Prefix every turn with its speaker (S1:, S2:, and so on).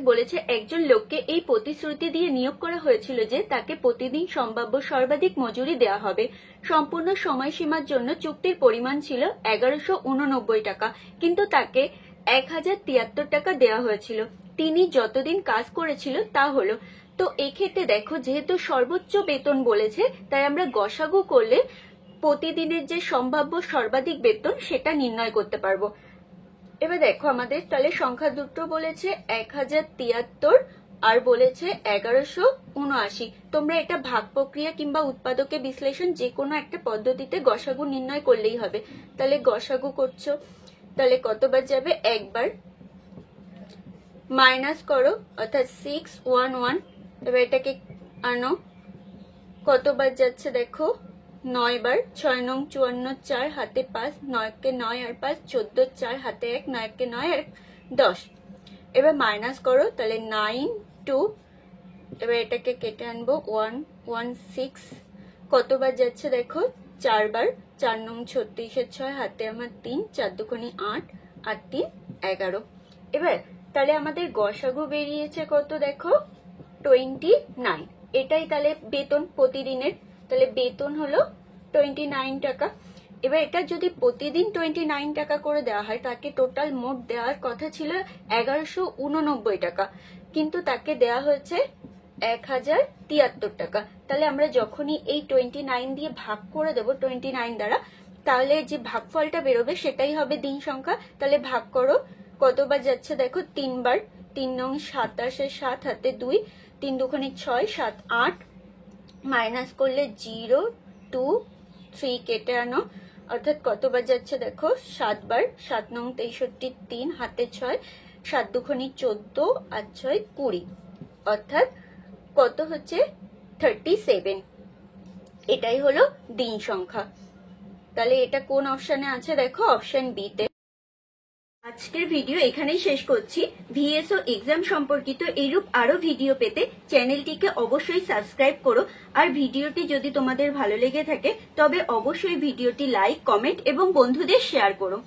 S1: বলেছে একজন লোককে এই প্রতিশ্রুতি দিয়ে নিয়োগ করা হয়েছিল যে তাকে প্রতিদিন সম্ভাব্য সর্বাধিক মজুরি দেওয়া হবে। সম্পূর্ণ সময়সীমার জন্য চুক্তির পরিমাণ ছিল 1189 টাকা, কিন্তু তাকে 1073 টাকা দেওয়া হয়েছিল। তিনি যতদিন কাজ করেছিল তা হলো। তো এক্ষেত্রে দেখো, যেহেতু সর্বোচ্চ বেতন বলেছে, তাই আমরা গসাগু করলে প্রতিদিনের যে সম্ভাব্য সর্বাধিক বেতন সেটা নির্ণয় করতে পারবো। এবার দেখো, আমাদের তাহলে সংখ্যা দুটো বলেছে 1073 আর বলেছে 1179। তোমরা এটা ভাগ প্রক্রিয়া কিংবা উৎপাদকে বিশ্লেষণ যে কোনো একটা পদ্ধতিতে গসাগু নির্ণয় করলেই হবে। তাহলে গসাগু করছো, তাহলে কতবার যাবে? একবার। মাইনাস করো, অর্থাৎ 611। এবার এটাকে আনো, কতবার যাচ্ছে দেখো? 9 বার। 6 নং 54, 4 হাতে 5, 9 কে 9 আর 5 14, 4 হাতে 1, 9 কে 9 আর 10। এবার মাইনাস করো, তাহলে 9 2। এবার এটাকে কেটে আনবো, 1 1 6। কতবার যাচ্ছে দেখো? 4 বার। 4 নং 36 6 হাতে আমার 3, 4 দুগুণে 8, 8 3 11। এবার তাহলে আমাদের গসাগু বেরিয়েছে কত দেখো? 29। এটাই তাহলে বেতন প্রতিদিনের। তাহলে বেতন হলো 29 টাকা। এবার এটা যদি প্রতিদিন 29 টাকা করে দেওয়া হয়, তাকে টোটাল মোট দেওয়ার কথা ছিল 1189 টাকা, কিন্তু তাকে দেওয়া হয়েছে 1073 টাকা। তাহলে আমরা যখনই এই 29 দিয়ে ভাগ করে দেবো 29 দ্বারা, তাহলে যে ভাগফলটা বেরোবে সেটাই হবে দিন সংখ্যা। তাহলে ভাগ করো, কতবার যাচ্ছে দেখো? 3 বার। 3 নং 27, 7 হাতে 2, 3 দুগুণে 6, 7 8। মাইনাস করলে 0 2 3 কেটে আনো, অর্থাৎ কতবার যাচ্ছে দেখো? 7 বার। 7 নং 63, 3 হাতে 6, 7 দুগুণে 14 আর 6 20, অর্থাৎ কত হচ্ছে? 37। এটাই হলো দিন সংখ্যা। তাহলে এটা কোন অপশনে আছে দেখো? অপশন বি তে। আজকের ভিডিও এখানেই শেষ করছি। ভিএসও এক্সাম সম্পর্কিত এইরূপ আরো ভিডিও পেতে চ্যানেলটিকে অবশ্যই সাবস্ক্রাইব করো। আর ভিডিওটি যদি তোমাদের ভালো লেগে থাকে তবে অবশ্যই ভিডিওটি লাইক, কমেন্ট এবং বন্ধুদের শেয়ার করো।